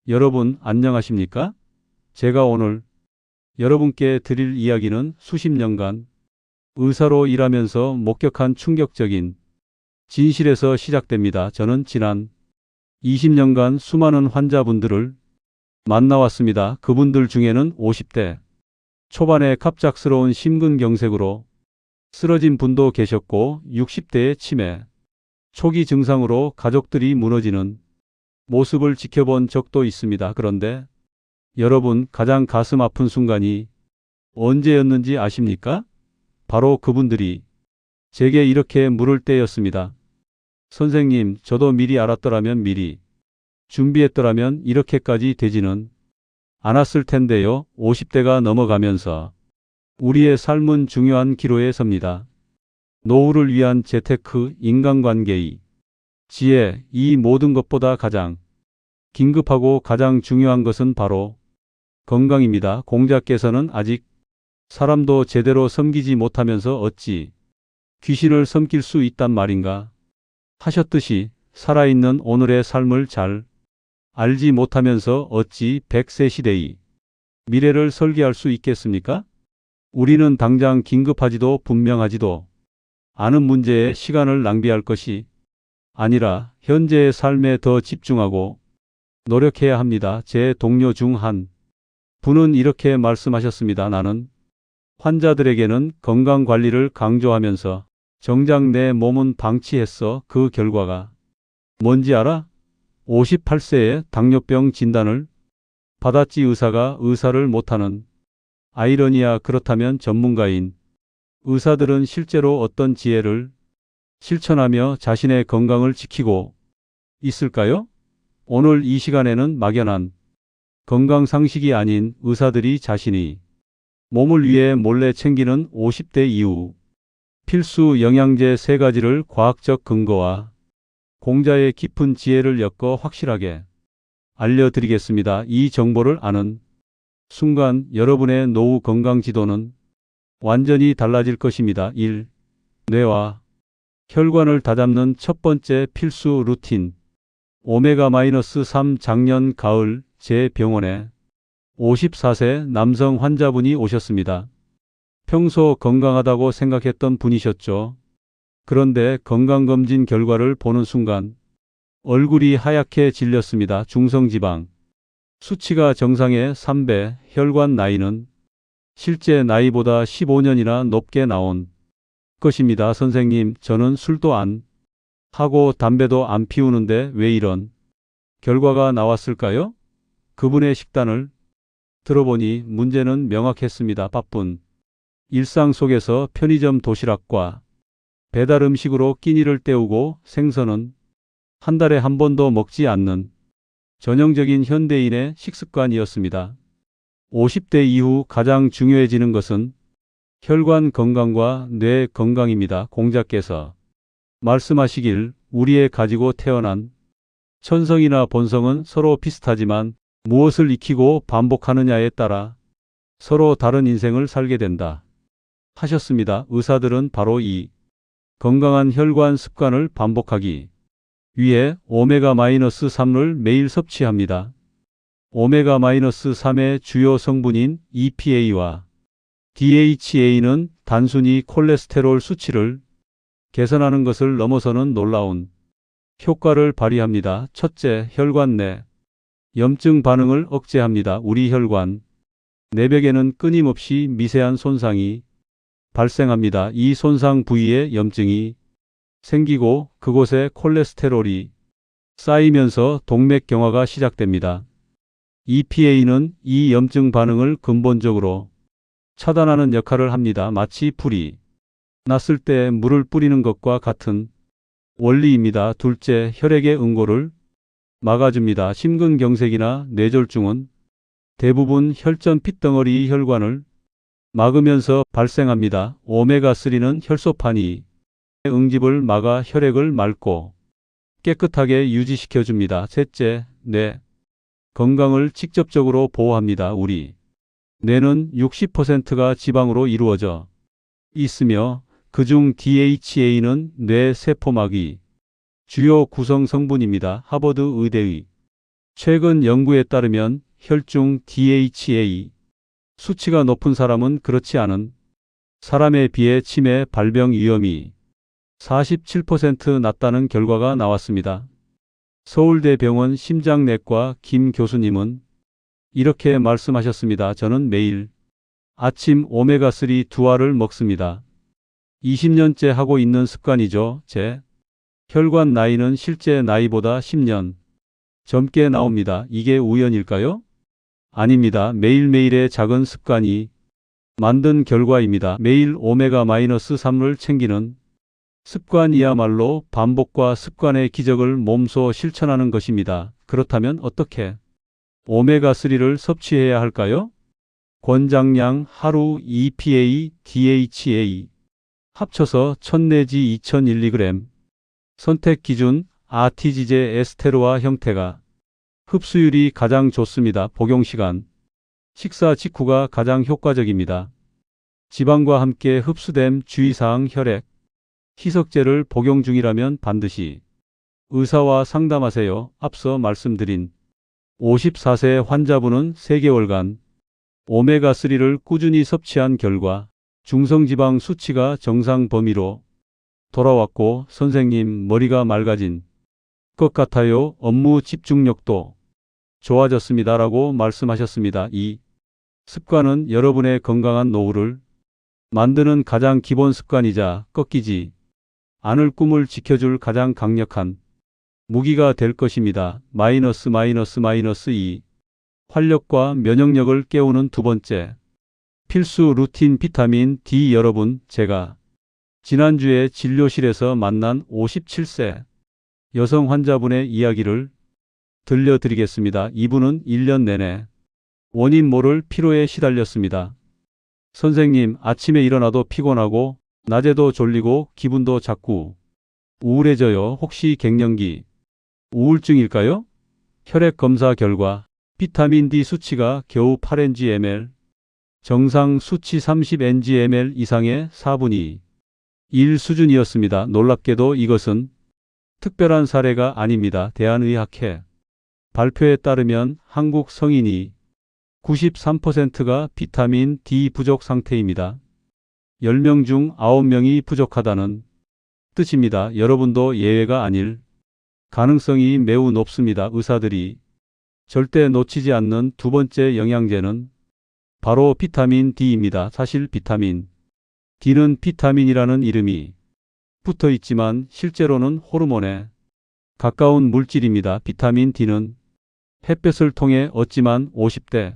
여러분 안녕하십니까? 제가 오늘 여러분께 드릴 이야기는 수십 년간 의사로 일하면서 목격한 충격적인 진실에서 시작됩니다. 저는 지난 20년간 수많은 환자분들을 만나왔습니다. 그분들 중에는 50대 초반에 갑작스러운 심근경색으로 쓰러진 분도 계셨고 60대의 치매 초기 증상으로 가족들이 무너지는 모습을 지켜본 적도 있습니다. 그런데 여러분 가장 가슴 아픈 순간이 언제였는지 아십니까? 바로 그분들이 제게 이렇게 물을 때였습니다. 선생님, 저도 미리 알았더라면 미리 준비했더라면 이렇게까지 되지는 않았을 텐데요. 50대가 넘어가면서 우리의 삶은 중요한 기로에 섭니다. 노후를 위한 재테크, 인간관계의 지혜, 이 모든 것보다 가장 긴급하고 가장 중요한 것은 바로 건강입니다. 공자께서는 아직 사람도 제대로 섬기지 못하면서 어찌 귀신을 섬길 수 있단 말인가 하셨듯이 살아있는 오늘의 삶을 잘 알지 못하면서 어찌 100세 시대의 미래를 설계할 수 있겠습니까? 우리는 당장 긴급하지도 분명하지도 않은 문제에 시간을 낭비할 것이 아니라 현재의 삶에 더 집중하고 노력해야 합니다. 제 동료 중 한 분은 이렇게 말씀하셨습니다. 나는 환자들에게는 건강관리를 강조하면서 정작 내 몸은 방치했어. 그 결과가 뭔지 알아? 58세에 당뇨병 진단을 받았지. 의사가 의사를 못하는 아이러니야. 그렇다면 전문가인 의사들은 실제로 어떤 지혜를 실천하며 자신의 건강을 지키고 있을까요? 오늘 이 시간에는 막연한 건강 상식이 아닌 의사들이 자신이 몸을 위해 몰래 챙기는 50대 이후 필수 영양제 3가지를 과학적 근거와 공자의 깊은 지혜를 엮어 확실하게 알려드리겠습니다. 이 정보를 아는 순간 여러분의 노후 건강 지도는 완전히 달라질 것입니다. 1. 뇌와 혈관을 다잡는 첫 번째 필수 루틴. 오메가-3 작년 가을 제 병원에 54세 남성 환자분이 오셨습니다. 평소 건강하다고 생각했던 분이셨죠. 그런데 건강검진 결과를 보는 순간 얼굴이 하얗게 질렸습니다. 중성지방 수치가 정상의 3배, 혈관 나이는 실제 나이보다 15년이나 높게 나온 것입니다. 선생님, 저는 술도 안 하고 담배도 안 피우는데 왜 이런 결과가 나왔을까요? 그분의 식단을 들어보니 문제는 명확했습니다. 바쁜 일상 속에서 편의점 도시락과 배달 음식으로 끼니를 때우고 생선은 한 달에 한 번도 먹지 않는 전형적인 현대인의 식습관이었습니다. 50대 이후 가장 중요해지는 것은 혈관 건강과 뇌 건강입니다. 공자께서 말씀하시길 우리의 가지고 태어난 천성이나 본성은 서로 비슷하지만 무엇을 익히고 반복하느냐에 따라 서로 다른 인생을 살게 된다 하셨습니다. 의사들은 바로 이 건강한 혈관 습관을 반복하기 위해 오메가-3을 매일 섭취합니다. 오메가-3의 주요 성분인 EPA와 DHA는 단순히 콜레스테롤 수치를 개선하는 것을 넘어서는 놀라운 효과를 발휘합니다. 첫째, 혈관 내 염증 반응을 억제합니다. 우리 혈관 내벽에는 끊임없이 미세한 손상이 발생합니다. 이 손상 부위에 염증이 생기고 그곳에 콜레스테롤이 쌓이면서 동맥경화가 시작됩니다. EPA는 이 염증 반응을 근본적으로 차단하는 역할을 합니다. 마치 불이 났을 때 물을 뿌리는 것과 같은 원리입니다. 둘째, 혈액의 응고를 막아줍니다. 심근경색이나 뇌졸중은 대부분 혈전 핏덩어리 혈관을 막으면서 발생합니다. 오메가3는 혈소판이 응집을 막아 혈액을 맑고 깨끗하게 유지시켜줍니다. 셋째, 뇌 건강을 직접적으로 보호합니다. 우리 뇌는 60%가 지방으로 이루어져 있으며 그중 DHA는 뇌 세포막의 주요 구성 성분입니다. 하버드 의대의 최근 연구에 따르면 혈중 DHA 수치가 높은 사람은 그렇지 않은 사람에 비해 치매 발병 위험이 47% 낮다는 결과가 나왔습니다. 서울대병원 심장내과 김 교수님은 이렇게 말씀하셨습니다. 저는 매일 아침 오메가3 2알을 먹습니다. 20년째 하고 있는 습관이죠. 제 혈관 나이는 실제 나이보다 10년 젊게 나옵니다. 이게 우연일까요? 아닙니다. 매일매일의 작은 습관이 만든 결과입니다. 매일 오메가-3을 챙기는 습관이야말로 반복과 습관의 기적을 몸소 실천하는 것입니다. 그렇다면 어떻게 오메가3를 섭취해야 할까요? 권장량 하루 EPA, DHA 합쳐서 1000 내지 2000mg. 선택 기준 아티지제 에스테로아 형태가 흡수율이 가장 좋습니다. 복용 시간 식사 직후가 가장 효과적입니다. 지방과 함께 흡수됨 주의사항 혈액 희석제를 복용 중이라면 반드시 의사와 상담하세요. 앞서 말씀드린 54세 환자분은 3개월간 오메가3를 꾸준히 섭취한 결과 중성지방 수치가 정상 범위로 돌아왔고 선생님 머리가 맑아진 것 같아요. 업무 집중력도 좋아졌습니다. 라고 말씀하셨습니다. 이 습관은 여러분의 건강한 노후를 만드는 가장 기본 습관이자 꺾이지 않을 꿈을 지켜줄 가장 강력한 무기가 될 것입니다. -2 활력과 면역력을 깨우는 두 번째 필수 루틴 비타민 D. 여러분, 제가 지난주에 진료실에서 만난 57세 여성 환자분의 이야기를 들려드리겠습니다. 이분은 1년 내내 원인 모를 피로에 시달렸습니다. 선생님, 아침에 일어나도 피곤하고 낮에도 졸리고 기분도 자꾸 우울해져요. 혹시 갱년기 우울증일까요? 혈액 검사 결과 비타민 D 수치가 겨우 8 ng/ml, 정상 수치 30 ng/ml 이상의 4분의 1 수준이었습니다. 놀랍게도 이것은 특별한 사례가 아닙니다. 대한의학회 발표에 따르면 한국 성인이 93%가 비타민 D 부족 상태입니다. 10명 중 9명이 부족하다는 뜻입니다. 여러분도 예외가 아닐 가능성이 매우 높습니다. 의사들이 절대 놓치지 않는 두 번째 영양제는 바로 비타민 D입니다. 사실 비타민 D는 비타민이라는 이름이 붙어 있지만 실제로는 호르몬에 가까운 물질입니다. 비타민 D는 햇볕을 통해 얻지만 50대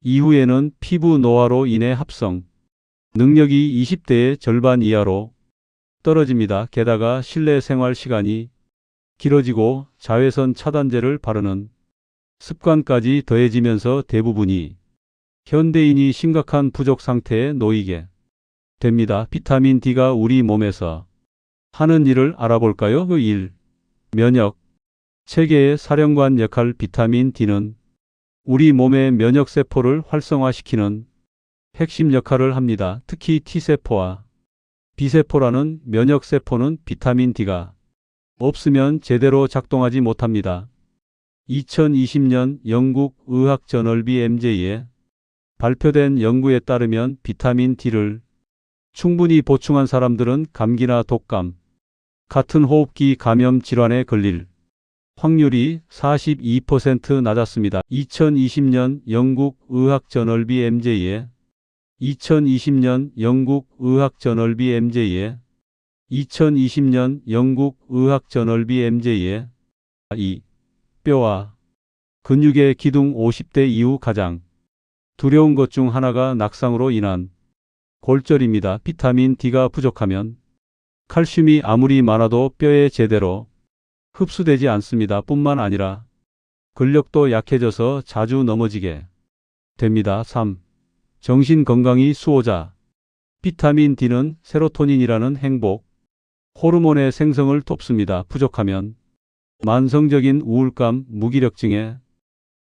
이후에는 피부 노화로 인해 합성 능력이 20대의 절반 이하로 떨어집니다. 게다가 실내 생활 시간이 길어지고 자외선 차단제를 바르는 습관까지 더해지면서 대부분이 현대인이 심각한 부족 상태에 놓이게 됩니다. 비타민 D가 우리 몸에서 하는 일을 알아볼까요? 1. 면역 체계의 사령관 역할. 비타민 D는 우리 몸의 면역세포를 활성화시키는 핵심 역할을 합니다. 특히 T세포와 B세포라는 면역세포는 비타민 D가 없으면 제대로 작동하지 못합니다. 2020년 영국 의학저널 BMJ에 발표된 연구에 따르면 비타민 D를 충분히 보충한 사람들은 감기나 독감 같은 호흡기 감염 질환에 걸릴 확률이 42% 낮았습니다. 2020년 영국 의학저널 BMJ에 2020년 영국 의학저널 BMJ에 2020년 영국 의학저널 BMJ에 이 뼈와 근육의 기둥 50대 이후 가장 두려운 것 중 하나가 낙상으로 인한 골절입니다. 비타민 D가 부족하면 칼슘이 아무리 많아도 뼈에 제대로 흡수되지 않습니다. 뿐만 아니라 근력도 약해져서 자주 넘어지게 됩니다. 3. 정신 건강이 수호자. 비타민 D는 세로토닌이라는 행복 호르몬의 생성을 돕습니다. 부족하면 만성적인 우울감, 무기력증에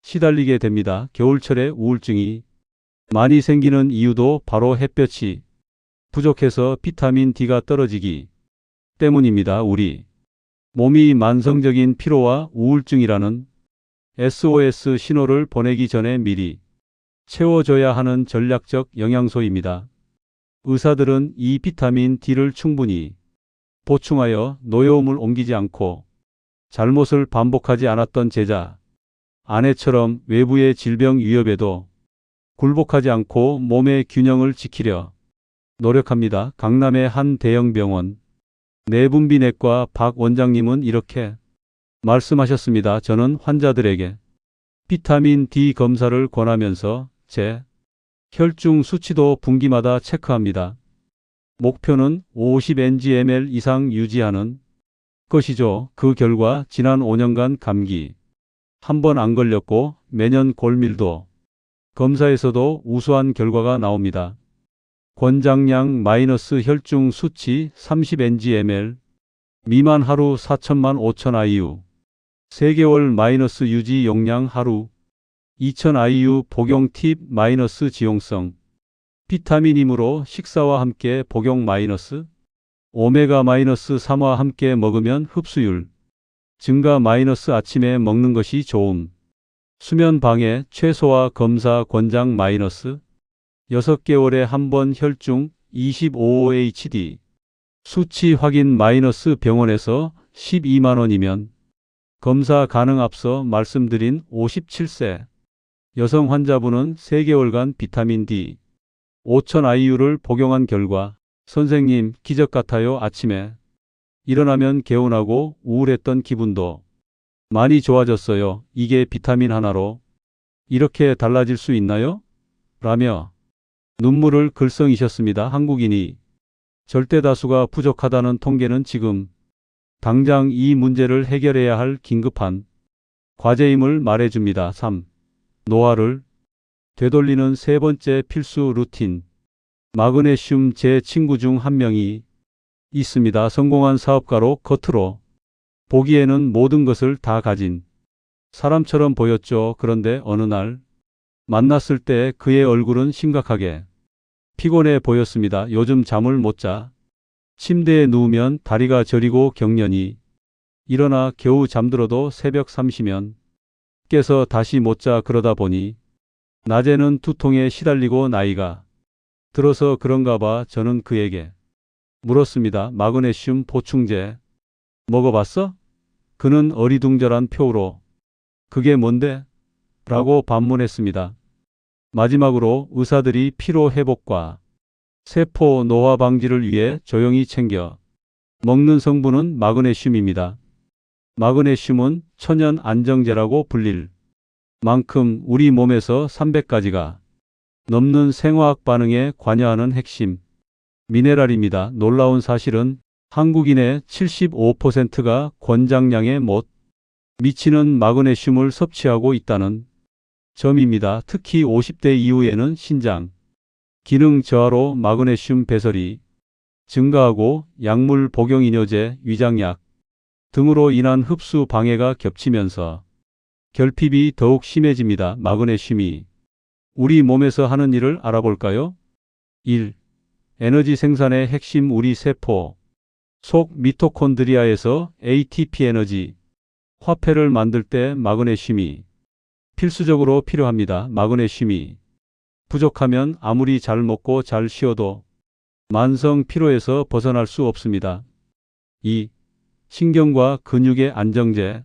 시달리게 됩니다. 겨울철에 우울증이 많이 생기는 이유도 바로 햇볕이 부족해서 비타민 D가 떨어지기 때문입니다. 우리 몸이 만성적인 피로와 우울증이라는 SOS 신호를 보내기 전에 미리 채워줘야 하는 전략적 영양소입니다. 의사들은 이 비타민 D를 충분히 보충하여 노여움을 옮기지 않고 잘못을 반복하지 않았던 제자, 아내처럼 외부의 질병 위협에도 굴복하지 않고 몸의 균형을 지키려 노력합니다. 강남의 한 대형 병원 내분비내과 박 원장님은 이렇게 말씀하셨습니다. 저는 환자들에게 비타민 D 검사를 권하면서 제 혈중 수치도 분기마다 체크합니다. 목표는 50 ng/ml 이상 유지하는 것이죠. 그 결과 지난 5년간 감기 한 번 안 걸렸고 매년 골밀도 검사에서도 우수한 결과가 나옵니다. 권장량 마이너스 혈중 수치 30 ng/ml 미만 하루 4천만 5천 IU 3개월 마이너스 유지 용량 하루 2000 IU 복용 팁 마이너스 지용성 비타민이므로 식사와 함께 복용 마이너스 오메가 마이너스 3와 함께 먹으면 흡수율 증가 마이너스 아침에 먹는 것이 좋음 수면 방해 최소화 검사 권장 마이너스 6개월에 한 번 혈중 25HD 수치 확인 마이너스 병원에서 12만 원이면 검사 가능 앞서 말씀드린 57세 여성 환자분은 3개월간 비타민 D 5000 IU를 복용한 결과 선생님 기적 같아요. 아침에 일어나면 개운하고 우울했던 기분도 많이 좋아졌어요. 이게 비타민 하나로 이렇게 달라질 수 있나요? 라며 눈물을 글썽이셨습니다. 한국인이 절대 다수가 부족하다는 통계는 지금 당장 이 문제를 해결해야 할 긴급한 과제임을 말해줍니다. 3. 노화를 되돌리는 세 번째 필수 루틴. 마그네슘. 제 친구 중 한 명이 있습니다. 성공한 사업가로 겉으로 보기에는 모든 것을 다 가진 사람처럼 보였죠. 그런데 어느 날 만났을 때 그의 얼굴은 심각하게 피곤해 보였습니다. 요즘 잠을 못 자. 침대에 누우면 다리가 저리고 경련이 일어나 겨우 잠들어도 새벽 3시면 깨서 다시 못 자. 그러다 보니 낮에는 두통에 시달리고 나이가 들어서 그런가 봐. 저는 그에게 물었습니다. 마그네슘 보충제 먹어봤어? 그는 어리둥절한 표로 그게 뭔데? 라고 반문했습니다. 마지막으로 의사들이 피로 회복과 세포 노화 방지를 위해 조용히 챙겨 먹는 성분은 마그네슘입니다. 마그네슘은 천연 안정제라고 불릴 만큼 우리 몸에서 300가지가 넘는 생화학 반응에 관여하는 핵심 미네랄입니다. 놀라운 사실은 한국인의 75%가 권장량에 못 미치는 마그네슘을 섭취하고 있다는 점입니다. 특히 50대 이후에는 신장 기능 저하로 마그네슘 배설이 증가하고 약물 복용 이뇨제, 위장약 등으로 인한 흡수 방해가 겹치면서 결핍이 더욱 심해집니다. 마그네슘이 우리 몸에서 하는 일을 알아볼까요? 1. 에너지 생산의 핵심. 우리 세포 속 미토콘드리아에서 ATP 에너지 화폐를 만들 때 마그네슘이 필수적으로 필요합니다. 마그네슘이 부족하면 아무리 잘 먹고 잘 쉬어도 만성 피로에서 벗어날 수 없습니다. 2. 신경과 근육의 안정제.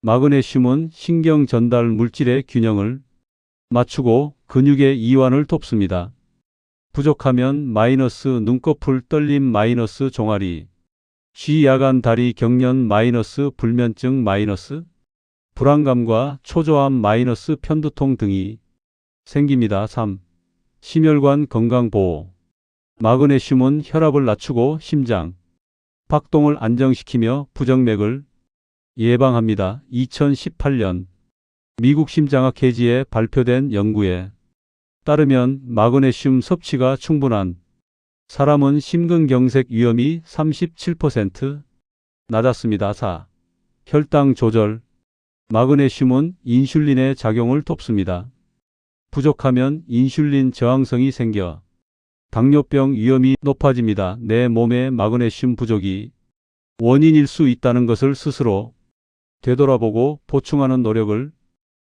마그네슘은 신경 전달 물질의 균형을 맞추고 근육의 이완을 돕습니다. 부족하면 마이너스 눈꺼풀 떨림 마이너스 종아리 쉬 야간 다리 경련 마이너스 불면증 마이너스 불안감과 초조함 마이너스 편두통 등이 생깁니다. 3. 심혈관 건강 보호. 마그네슘은 혈압을 낮추고 심장 박동을 안정시키며 부정맥을 예방합니다. 2018년 미국 심장학회지에 발표된 연구에 따르면 마그네슘 섭취가 충분한 사람은 심근경색 위험이 37% 낮았습니다. 4. 혈당 조절. 마그네슘은 인슐린의 작용을 돕습니다. 부족하면 인슐린 저항성이 생겨 당뇨병 위험이 높아집니다. 내 몸의 마그네슘 부족이 원인일 수 있다는 것을 스스로 되돌아보고 보충하는 노력을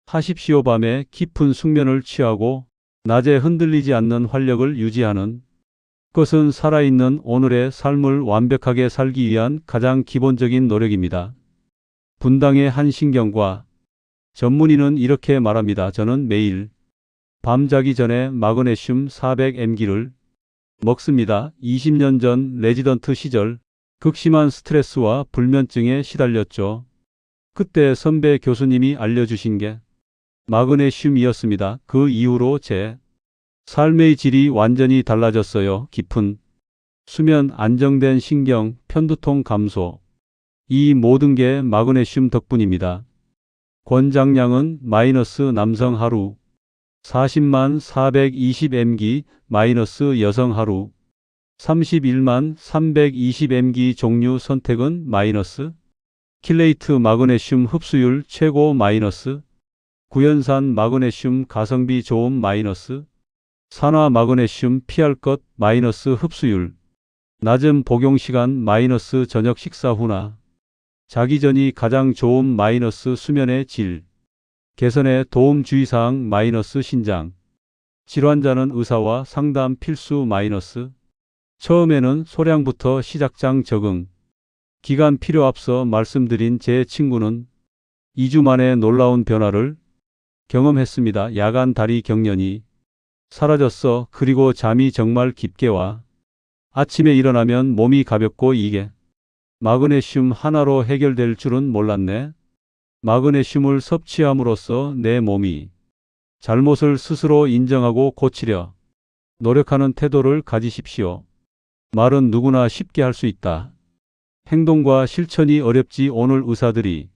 하십시오. 밤에 깊은 숙면을 취하고 낮에 흔들리지 않는 활력을 유지하는 것은 살아있는 오늘의 삶을 완벽하게 살기 위한 가장 기본적인 노력입니다. 분당의 한 신경과 전문의는 이렇게 말합니다. 저는 매일 밤 자기 전에 마그네슘 400mg를 먹습니다. 20년 전 레지던트 시절 극심한 스트레스와 불면증에 시달렸죠. 그때 선배 교수님이 알려주신 게 마그네슘이었습니다. 그 이후로 제 삶의 질이 완전히 달라졌어요. 깊은 수면, 안정된 신경, 편두통 감소. 이 모든 게 마그네슘 덕분입니다. 권장량은 마이너스 남성 하루 40만 420mg, 마이너스 여성 하루 31만 320mg. 종류 선택은 마이너스 킬레이트 마그네슘 흡수율 최고 마이너스 구연산 마그네슘 가성비 좋음 마이너스 산화 마그네슘 피할 것 마이너스 흡수율 낮은 복용 시간 마이너스 저녁 식사 후나 자기 전이 가장 좋은 마이너스 수면의 질 개선에 도움 주의사항 마이너스 신장 질환자는 의사와 상담 필수 마이너스 처음에는 소량부터 시작장 적응 기간 필요 앞서 말씀드린 제 친구는 2주 만에 놀라운 변화를 경험했습니다. 야간 다리 경련이 사라졌어. 그리고 잠이 정말 깊게 와. 아침에 일어나면 몸이 가볍고 이게 마그네슘 하나로 해결될 줄은 몰랐네. 마그네슘을 섭취함으로써 내 몸이 잘못을 스스로 인정하고 고치려 노력하는 태도를 가지십시오. 말은 누구나 쉽게 할 수 있다. 행동과 실천이 어렵지. 오늘 의사들이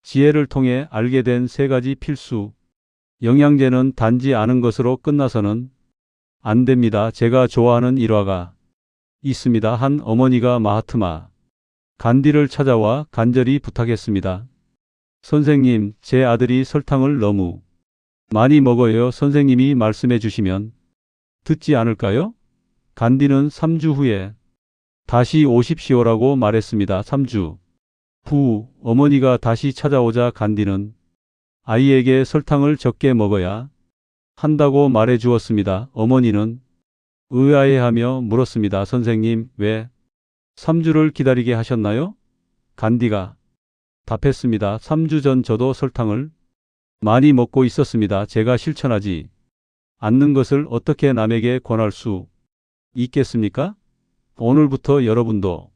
지혜를 통해 알게 된 3가지 필수 영양제는 단지 아는 것으로 끝나서는 안 됩니다. 제가 좋아하는 일화가 있습니다. 한 어머니가 마하트마 간디를 찾아와 간절히 부탁했습니다. 선생님, 제 아들이 설탕을 너무 많이 먹어요. 선생님이 말씀해 주시면 듣지 않을까요? 간디는 3주 후에 다시 오십시오라고 말했습니다. 3주 후 어머니가 다시 찾아오자 간디는 아이에게 설탕을 적게 먹어야 한다고 말해 주었습니다. 어머니는 의아해하며 물었습니다. 선생님, 왜 3주를 기다리게 하셨나요? 간디가 답했습니다. 3주 전 저도 설탕을 많이 먹고 있었습니다. 제가 실천하지 않는 것을 어떻게 남에게 권할 수 있겠습니까? 오늘부터 여러분도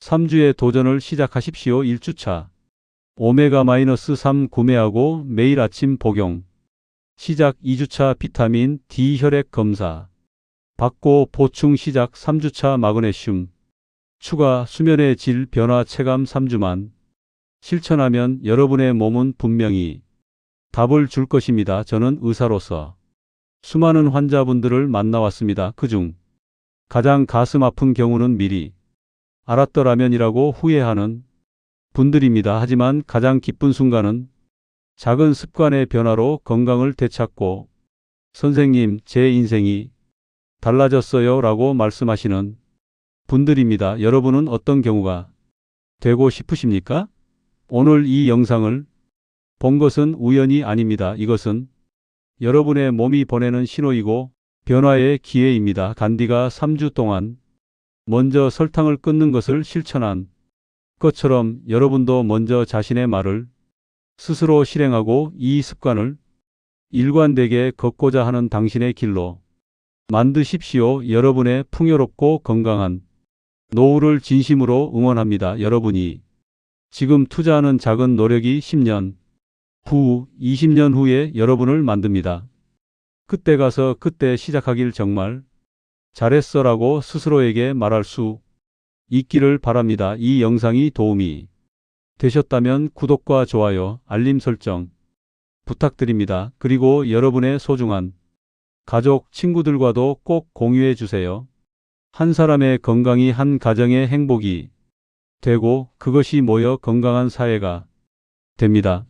3주의 도전을 시작하십시오. 1주차 오메가-3 구매하고 매일 아침 복용 시작. 2주차 비타민 D 혈액 검사 받고 보충 시작. 3주차 마그네슘 추가 수면의 질 변화 체감 3주만 실천하면 여러분의 몸은 분명히 답을 줄 것입니다. 저는 의사로서 수많은 환자분들을 만나왔습니다. 그중 가장 가슴 아픈 경우는 미리 알았더라면이라고 후회하는 분들입니다. 하지만 가장 기쁜 순간은 작은 습관의 변화로 건강을 되찾고 선생님, 제 인생이 달라졌어요 라고 말씀하시는 분들입니다. 여러분은 어떤 경우가 되고 싶으십니까? 오늘 이 영상을 본 것은 우연이 아닙니다. 이것은 여러분의 몸이 보내는 신호이고 변화의 기회입니다. 간디가 3주 동안 먼저 설탕을 끊는 것을 실천한 것처럼 여러분도 먼저 자신의 말을 스스로 실행하고 이 습관을 일관되게 걷고자 하는 당신의 길로 만드십시오. 여러분의 풍요롭고 건강한 노후를 진심으로 응원합니다. 여러분이 지금 투자하는 작은 노력이 10년 후, 20년 후에 여러분을 만듭니다. 그때 가서 그때 시작하길 정말 잘했어라고 스스로에게 말할 수 있기를 바랍니다. 이 영상이 도움이 되셨다면 구독과 좋아요, 알림 설정 부탁드립니다. 그리고 여러분의 소중한 가족, 친구들과도 꼭 공유해 주세요. 한 사람의 건강이 한 가정의 행복이 되고 그것이 모여 건강한 사회가 됩니다.